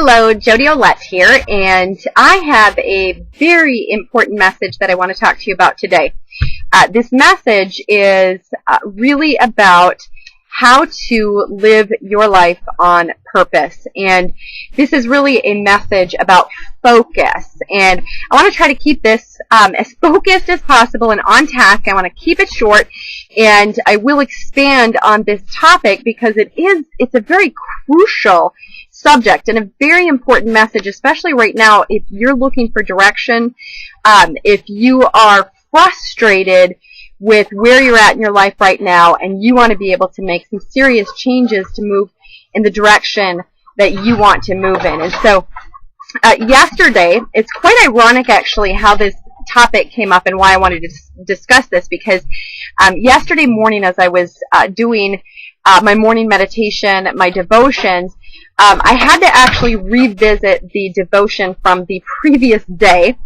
Hello, Jody Olette here, and I have a very important message that I want to talk to you about today. This message is really about how to live your life on purpose, and this is really a message about focus, and I want to try to keep this as focused as possible and on task. I want to keep it short, and I will expand on this topic because it's a very crucial subject and a very important message, especially right now if you're looking for direction, if you are frustrated with where you're at in your life right now and you want to be able to make some serious changes to move in the direction that you want to move in. And so yesterday, it's quite ironic actually how this topic came up and why I wanted to discuss this, because yesterday morning as I was doing my morning meditation, my devotions, I had to actually revisit the devotion from the previous day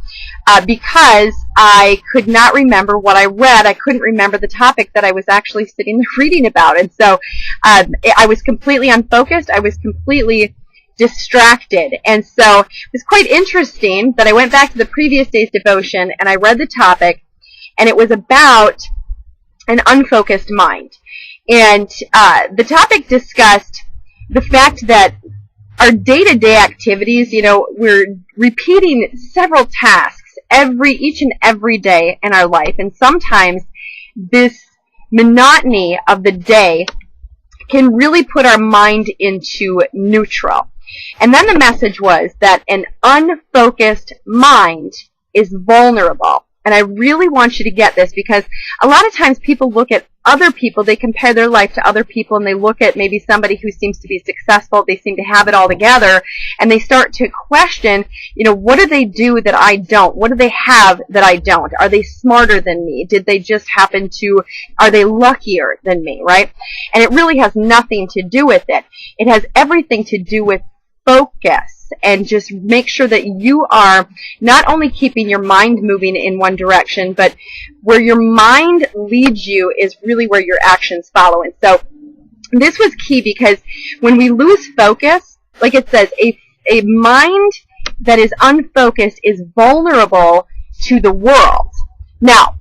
because I could not remember what I read. I couldn't remember the topic that I was actually sitting there reading about. And so I was completely unfocused. I was completely distracted. And so it was quite interesting that I went back to the previous day's devotion and I read the topic, and it was about an unfocused mind. And the topic discussed the fact that our day-to-day activities, we're repeating several tasks each and every day in our life. And sometimes this monotony of the day can really put our mind into neutral. And then the message was that an unfocused mind is vulnerable. And I really want you to get this, because a lot of times people look at other people, they compare their life to other people, and they look at maybe somebody who seems to be successful, they seem to have it all together, and they start to question, what do they do that I don't? What do they have that I don't? Are they smarter than me? Are they luckier than me, right? And it really has nothing to do with it. It has everything to do with focus. And just make sure that you are not only keeping your mind moving in one direction, but where your mind leads you is really where your actions follow. And so this was key, because when we lose focus, like it says, a mind that is unfocused is vulnerable to the world. Now,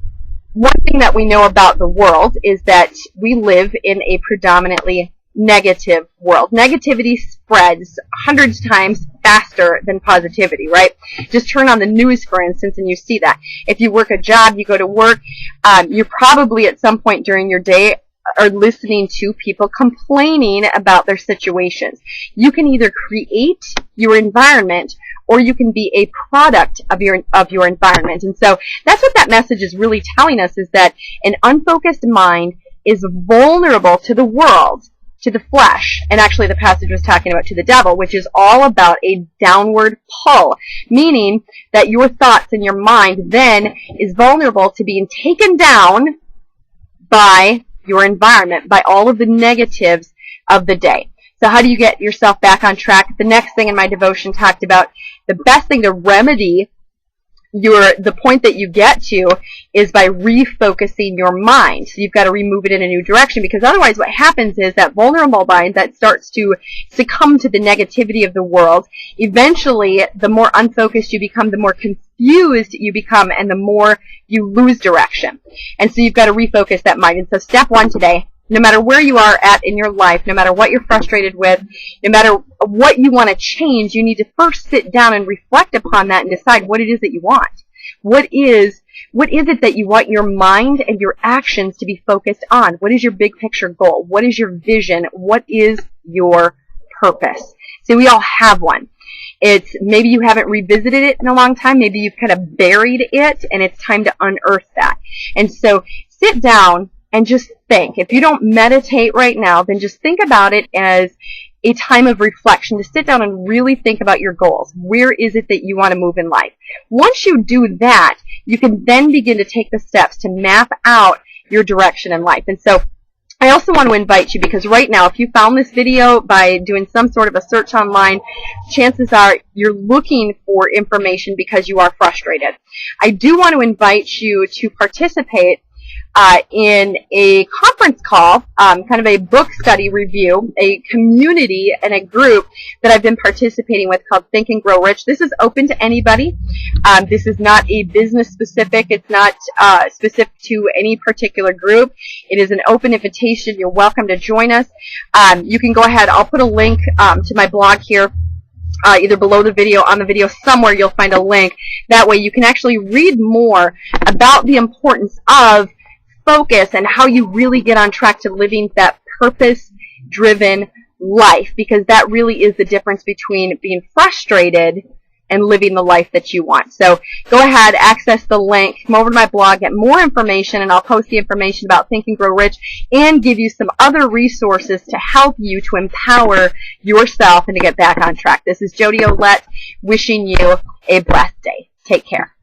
one thing that we know about the world is that we live in a predominantly negative world. Negativity spreads hundreds of times faster than positivity, right? Just turn on the news, for instance, and you see that. If you work a job, you go to work, you're probably at some point during your day are listening to people complaining about their situations. You can either create your environment or you can be a product of your environment. And so that's what that message is really telling us, is that an unfocused mind is vulnerable to the world, to the flesh, and actually the passage was talking about to the devil, which is all about a downward pull, meaning that your thoughts and your mind then is vulnerable to being taken down by your environment, by all of the negatives of the day. So how do you get yourself back on track? The next thing in my devotion talked about the best thing to remedy the point that you get to is by refocusing your mind. So you've got to remove it in a new direction, because otherwise what happens is that vulnerable mind that starts to succumb to the negativity of the world, eventually the more unfocused you become, the more confused you become, and the more you lose direction. And so you've got to refocus that mind. And so step one today, no matter where you are at in your life, no matter what you're frustrated with, no matter what you want to change, you need to first sit down and reflect upon that and decide what it is that you want. What is it that you want your mind and your actions to be focused on? What is your big picture goal? What is your vision? What is your purpose? See, we all have one. It's maybe you haven't revisited it in a long time. Maybe you've kind of buried it, and it's time to unearth that. And so sit down and just think. If you don't meditate right now, then just think about it as a time of reflection, to sit down and really think about your goals. Where is it that you want to move in life? Once you do that, you can then begin to take the steps to map out your direction in life. And so I also want to invite you, because right now, if you found this video by doing some sort of a search online, chances are you're looking for information because you are frustrated. I do want to invite you to participate in a conference call, kind of a book study review, a community and a group that I've been participating with called Think and Grow Rich. This is open to anybody. This is not a business specific. It's not specific to any particular group. It is an open invitation. You're welcome to join us. You can go ahead. I'll put a link to my blog here. Either below the video, on the video, somewhere you'll find a link. That way you can actually read more about the importance of focus and how you really get on track to living that purpose-driven life, because that really is the difference between being frustrated and living the life that you want. So go ahead, access the link, come over to my blog, get more information, and I'll post the information about Think and Grow Rich and give you some other resources to help you to empower yourself and to get back on track. This is Jody Olette wishing you a blessed day. Take care.